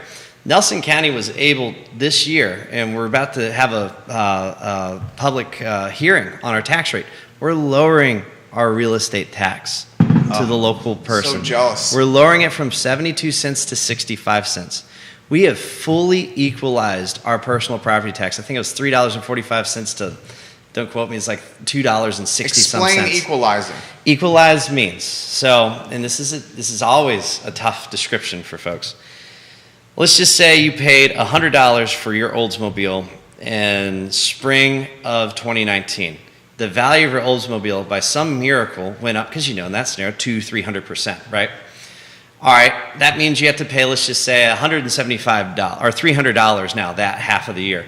Nelson County was able this year, and we're about to have a public hearing on our tax rate. We're lowering our real estate tax to the local person. So jealous. We're lowering it from 72 cents to 65 cents. We have fully equalized our personal property tax. I think it was $3.45 to, don't quote me, it's like $2.60 some cents. Explain equalizing. Equalized means, so, and this is always a tough description for folks. Let's just say you paid $100 for your Oldsmobile in spring of 2019. The value of your Oldsmobile, by some miracle, went up, because in that scenario, 200-300%, right? All right, that means you have to pay, let's just say, $175 or $300 now, that half of the year.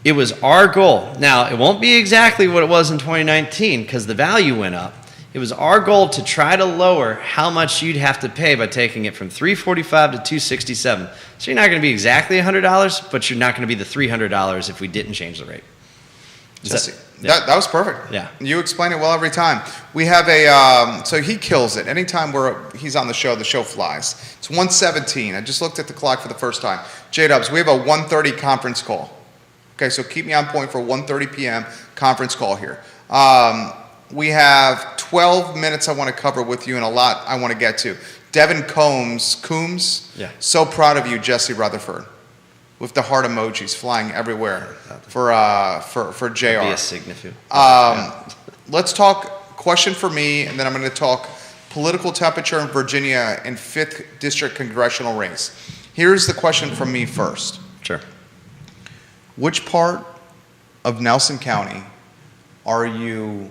It was our goal. Now, it won't be exactly what it was in 2019 because the value went up. It was our goal to try to lower how much you'd have to pay by taking it from $345 to $267. So you're not going to be exactly $100, but you're not going to be the $300 if we didn't change the rate. That was perfect. Yeah. You explain it well every time. We have so he kills it. Anytime he's on the show flies. It's 1:17. I just looked at the clock for the first time. J-Dubs, we have a 1:30 conference call. Okay, so keep me on point for 1:30 p.m. conference call here. We have 12 minutes I want to cover with you and a lot I want to get to. Devin Coombs. Yeah. So proud of you, Jesse Rutherford, with the heart emojis flying everywhere for JR. Be a significant. Let's talk question for me, and then I'm going to talk political temperature in Virginia and 5th District congressional race. Here's the question from me first. Sure. Which part of Nelson County are you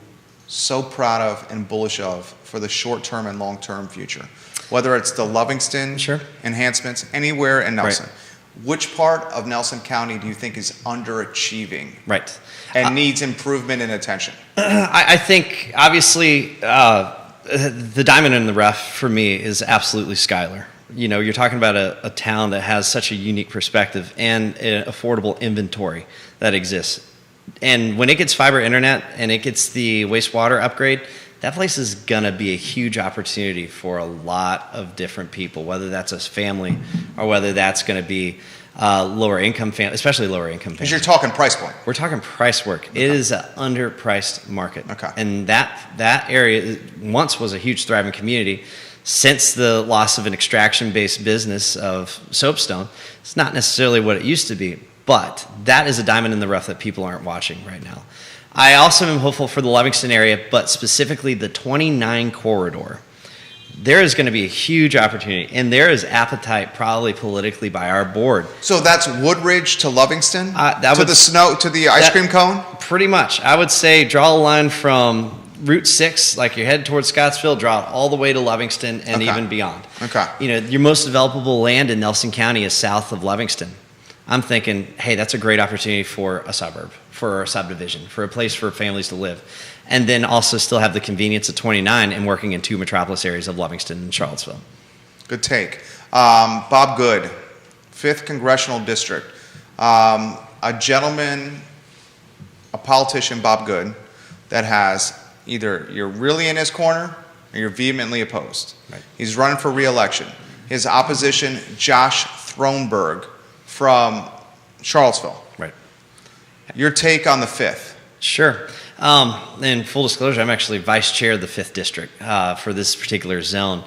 so proud of and bullish of for the short-term and long-term future? Whether it's the Lovingston Sure. enhancements, anywhere in Nelson. Right. Which part of Nelson County do you think is underachieving Right. and needs improvement and attention? I think, obviously, the diamond in the rough for me is absolutely Schuyler. You know, you're talking about a town that has such a unique perspective and an affordable inventory that exists. And when it gets fiber internet and it gets the wastewater upgrade, that place is going to be a huge opportunity for a lot of different people, whether that's a family or whether that's going to be lower income family, especially lower income Because families. you're talking price point. We're talking price work. It is an underpriced market. Okay. And that area once was a huge thriving community. Since the loss of an extraction-based business of soapstone, it's not necessarily what it used to be, but that is a diamond in the rough that people aren't watching right now. I also am hopeful for the Livingston area, but specifically the 29 corridor. There is going to be a huge opportunity, and there is appetite probably politically by our board. So that's Woodridge to Livingston? That would- to the ice cream cone? Pretty much. I would say draw a line from Route 6, like you're headed towards Scottsville, draw it all the way to Livingston and Okay. even beyond. Okay. You know, your most developable land in Nelson County is south of Livingston. I'm thinking, hey, that's a great opportunity for a suburb, for a subdivision, for a place for families to live. And then also still have the convenience of 29 and working in two metropolis areas of Livingston and Charlottesville. Good take. Bob Good, 5th Congressional District. A gentleman, a politician, Bob Good, that has either you're really in his corner or you're vehemently opposed. Right. He's running for re-election. His opposition, Josh Thronberg from Charlottesville. Right. Your take on the 5th? Sure. In full disclosure, I'm actually vice chair of the 5th District for this particular zone.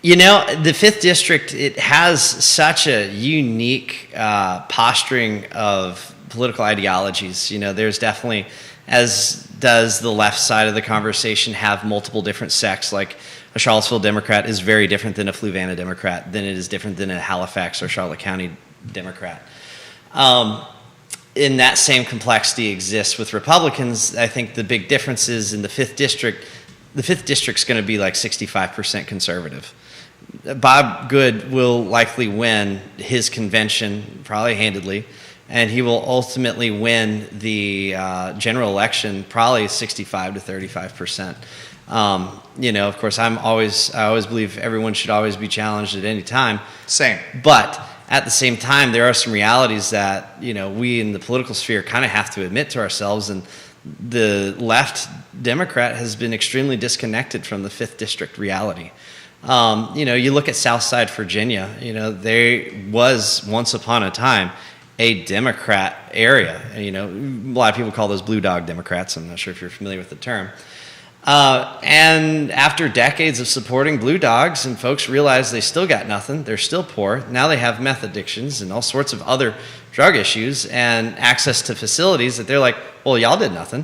You know, the 5th District, it has such a unique posturing of political ideologies. You know, there's definitely, as does the left side of the conversation, have multiple different sects. Like a Charlottesville Democrat is very different than a Fluvanna Democrat, than it is different than a Halifax or Charlotte County Democrat. In that same complexity exists with Republicans. I think the big difference is in the 5th District, the 5th District's going to be like 65% conservative. Bob Good will likely win his convention, probably handedly, and he will ultimately win the general election, probably 65 to 35%. You know, of course, I always believe everyone should always be challenged at any time. Same. But at the same time, there are some realities that, you know, we in the political sphere kind of have to admit to ourselves, and the left Democrat has been extremely disconnected from the 5th District reality. You know, you look at Southside Virginia, you know, there was once upon a time a Democrat area. You know, a lot of people call those blue dog Democrats. I'm not sure if you're familiar with the term. And after decades of supporting blue dogs, and folks realize they still got nothing, they're still poor, now they have meth addictions and all sorts of other drug issues and access to facilities that they're like, well, y'all did nothing.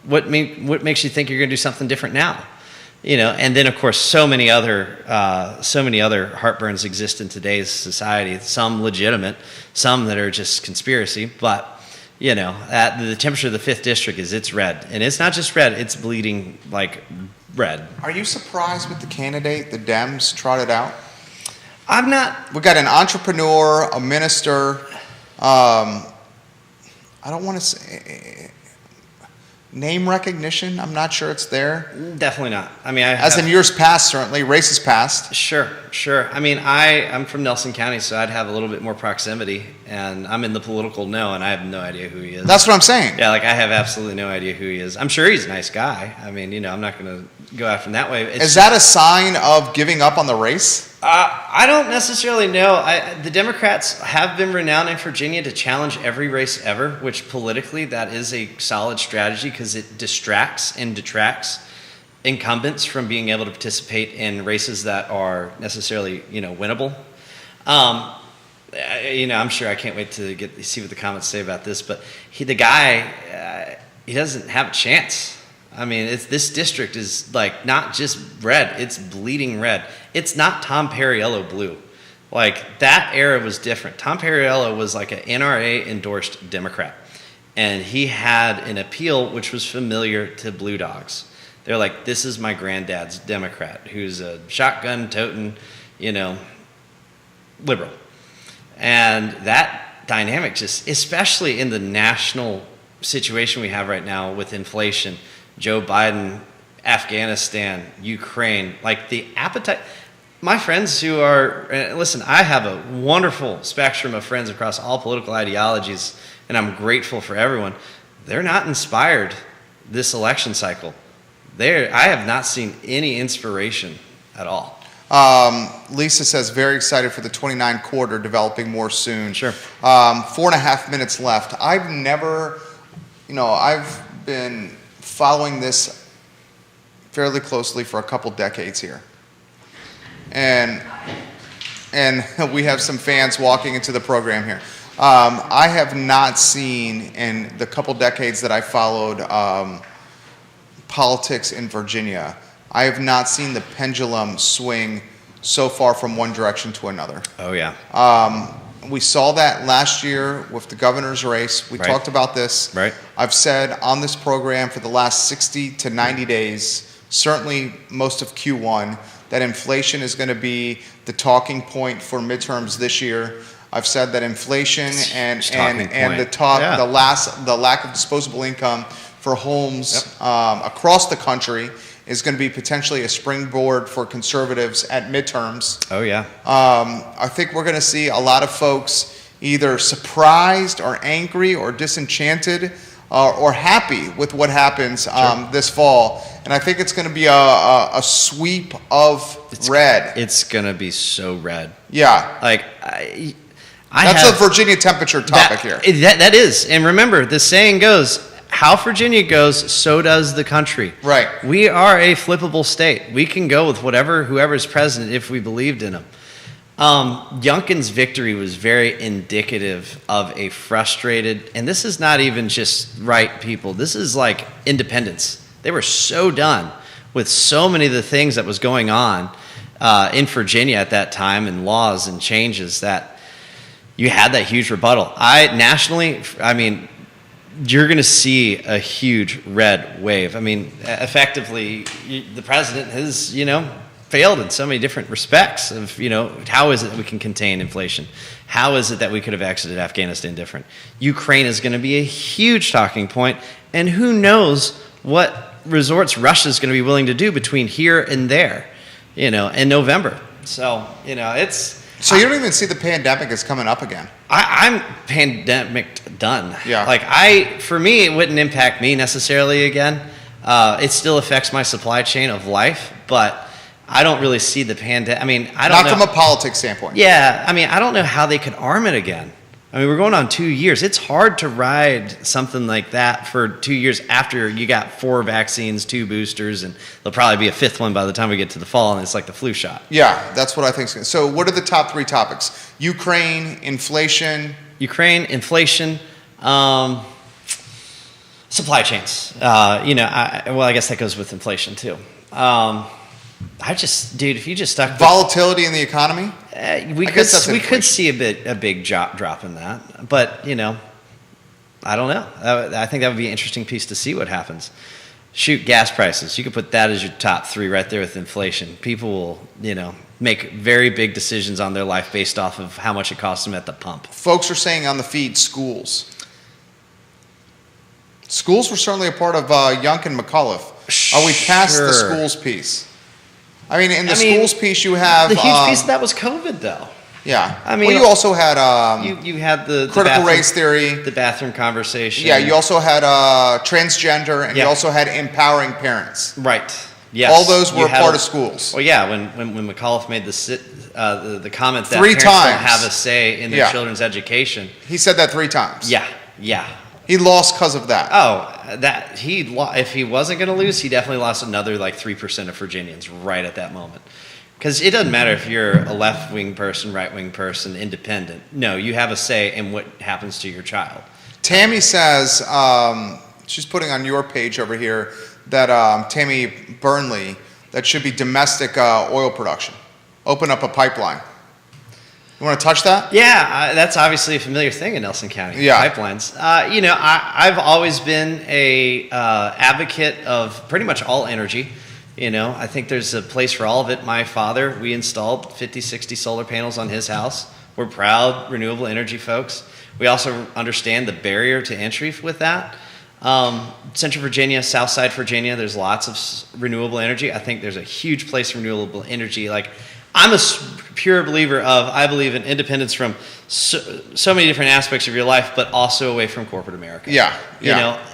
What makes you think you're going to do something different now? You know, and then of course so many other heartburns exist in today's society. Some legitimate, some that are just conspiracy. But at the temperature of the 5th district it's red. And it's not just red, it's bleeding like red. Are you surprised with the candidate the Dems trotted out? I'm not. We got an entrepreneur, a minister. I don't want to say name recognition. I'm not sure it's there. Definitely not. I mean, As in years past, certainly races past. Sure. I mean, I'm from Nelson County, so I'd have a little bit more proximity, and I'm in the political know, and I have no idea who he is. That's what I'm saying. Yeah, like I have absolutely no idea who he is. I'm sure he's a nice guy. I mean, I'm not going to go after him that way. Is that a sign of giving up on the race? I don't necessarily know. The Democrats have been renowned in Virginia to challenge every race ever, which politically that is a solid strategy because it distracts and detracts incumbents from being able to participate in races that are necessarily, winnable. I'm sure I can't wait to see what the comments say about this, but the guy, he doesn't have a chance. I mean, this district is like not just red, it's bleeding red. It's not Tom Perriello blue. Like that era was different. Tom Perriello was like an NRA endorsed Democrat. And he had an appeal which was familiar to Blue Dogs. They're like, this is my granddad's Democrat who's a shotgun toting, liberal. And that dynamic just, especially in the national situation we have right now with inflation, Joe Biden, Afghanistan, Ukraine, like the appetite. My friends who are, listen, I have a wonderful spectrum of friends across all political ideologies, and I'm grateful for everyone. They're not inspired this election cycle. I have not seen any inspiration at all. Lisa says, very excited for the 29 quarter, developing more soon. Sure. 4.5 minutes left. I've been following this fairly closely for a couple decades here. And we have some fans walking into the program here. I have not seen, in the couple decades that I followed politics in Virginia, I have not seen the pendulum swing so far from one direction to another. Oh, yeah. We saw that last year with the governor's race. We talked about this. Right. I've said on this program for the last 60 to 90 days, certainly most of Q1, that inflation is going to be the talking point for midterms this year. I've said that inflation and the lack of disposable income for homes across the country is going to be potentially a springboard for conservatives at midterms. Oh, yeah. I think we're going to see a lot of folks either surprised or angry or disenchanted or happy with what happens this fall. And I think it's going to be a sweep of red. It's going to be so red. Yeah. Like, that's a Virginia temperature topic here. That is. And remember, the saying goes, how Virginia goes, so does the country. Right. We are a flippable state. We can go with whoever's president if we believed in him. Youngkin's victory was very indicative of a frustrated, and this is not even just right people. This is like independents. They were so done with so many of the things that was going on in Virginia at that time and laws and changes that you had that huge rebuttal. Nationally, you're going to see a huge red wave. I mean, effectively, the president has, failed in so many different respects of, how is it that we can contain inflation? How is it that we could have exited Afghanistan different? Ukraine is going to be a huge talking point, and who knows what resorts Russia's going to be willing to do between here and there, in November. So, it's... So you don't even see the pandemic as coming up again? I'm pandemic done. Yeah. For me, it wouldn't impact me necessarily again. It still affects my supply chain of life, but I don't really see the pandemic. I don't know. Not from a politics standpoint. Yeah, I don't know how they could arm it again. We're going on 2 years. It's hard to ride something like that for 2 years after you got 4 vaccines, 2 boosters, and there'll probably be a 5th one by the time we get to the fall, and it's like the flu shot. Yeah, that's what I think. So what are the top 3 topics? Ukraine, inflation. Supply chains. I guess that goes with inflation too. If you just stuck volatility in the economy, we could see a big drop in that. But I don't know. I think that would be an interesting piece to see what happens. Shoot, gas prices. You could put that as your top 3 right there with inflation. People will, make very big decisions on their life based off of how much it costs them at the pump. Folks are saying on the feed, schools. Schools were certainly a part of Youngkin and McAuliffe. Are we past the Sure. schools piece? I mean, in the schools piece, you have The huge piece of that was COVID, though. yeah. I mean, well, you also had You had the critical bathroom, race theory. the bathroom conversation. Yeah, you also had transgender, and you Yeah. also had empowering parents. right. Yes, All those were You a had part of schools. Well, yeah, when McAuliffe made the comment that 3 parents times. don't have a say in their Yeah. children's education. He said that 3 times. Yeah. He lost because of that. Oh, if he wasn't going to lose, he definitely lost another like 3% of Virginians right at that moment. Because it doesn't matter if you're a left-wing person, right-wing person, independent. No, you have a say in what happens to your child. Tammy says, she's putting on your page over here, that Tammy Burnley, that should be domestic oil production. Open up a pipeline. You want to touch that? Yeah, that's obviously a familiar thing in Nelson County. Yeah. Pipelines. I've always been a advocate of pretty much all energy. I think there's a place for all of it. My father, we installed 50, 60 solar panels on his house. We're proud renewable energy folks. We also understand the barrier to entry with that. Central Virginia, Southside Virginia, there's lots of renewable energy. I think there's a huge place for renewable energy. Like, I'm a pure believer I believe in independence from so many different aspects of your life, but also away from corporate America. Yeah.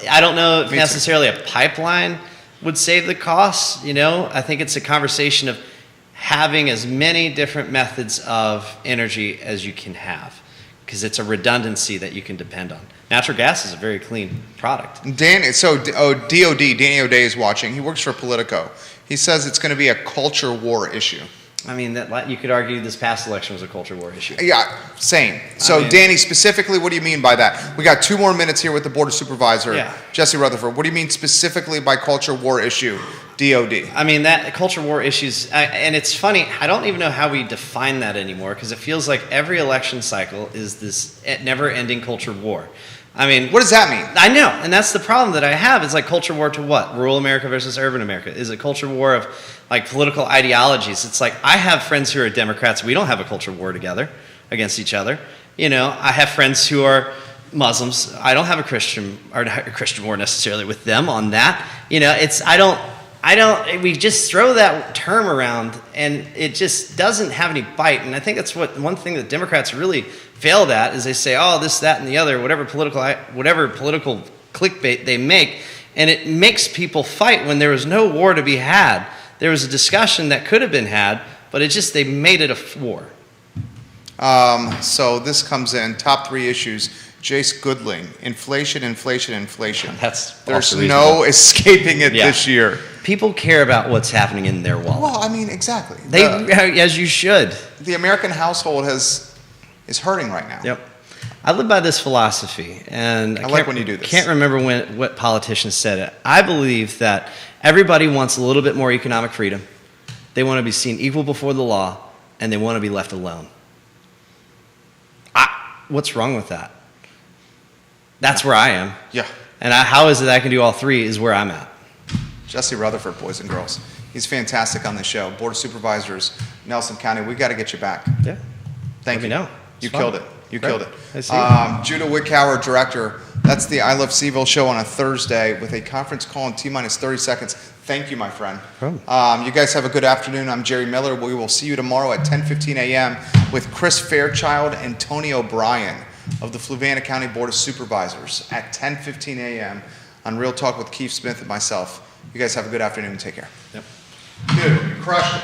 I don't know if Me too. necessarily a pipeline would save the costs. I think it's a conversation of having as many different methods of energy as you can have, because it's a redundancy that you can depend on. Natural gas is a very clean product. DOD, Danny O'Day is watching. He works for Politico. He says it's going to be a culture war issue. I mean, that you could argue this past election was a culture war issue. Yeah, same. So, Danny, specifically, what do you mean by that? We got 2 more minutes here with the Board of Supervisor, Yeah. Jesse Rutherford. What do you mean specifically by culture war issue, DOD? I mean, that culture war issues, and it's funny, I don't even know how we define that anymore, because it feels like every election cycle is this never-ending culture war. I mean, What does that mean? I know, and that's the problem that I have. It's like culture war to what? Rural America versus urban America. Is it culture war of like political ideologies? It's like I have friends who are Democrats. We don't have a culture war together against each other. I have friends who are Muslims. I don't have a Christian war necessarily with them on that. We just throw that term around and it just doesn't have any bite. And I think that's one thing that Democrats really failed at is they say, oh, this, that, and the other, whatever political clickbait they make, and it makes people fight when there was no war to be had. There was a discussion that could have been had, but they made it a war. So this comes in, top 3 issues. Jace Goodling, inflation. There's no escaping it this year. People care about what's happening in their wallet. Well, I mean, exactly. As you should. The American household is hurting right now. Yep. I live by this philosophy, and I like when you do this. Can't remember what politician said it. I believe that everybody wants a little bit more economic freedom. They want to be seen equal before the law, and they want to be left alone. What's wrong with that? That's where I am. Yeah. And how is it I can do all 3 is where I'm at. Jesse Rutherford, boys and girls. He's fantastic on this show. Board of Supervisors, Nelson County. We got to get you back. Yeah. Thank you. Let me know. You It's killed fun. it. You Great. killed it. I see. Judah Wickhauer, director. That's the I Love Seville show on a Thursday with a conference call in T-minus 30 seconds. Thank you, my friend. No problem. You guys have a good afternoon. I'm Jerry Miller. We will see you tomorrow at 10:15 a.m. with Chris Fairchild and Tony O'Brien of the Fluvanna County Board of Supervisors at 10:15 a.m. on Real Talk with Keith Smith and myself. You guys have a good afternoon and take care. Yep. Dude, you crushed it.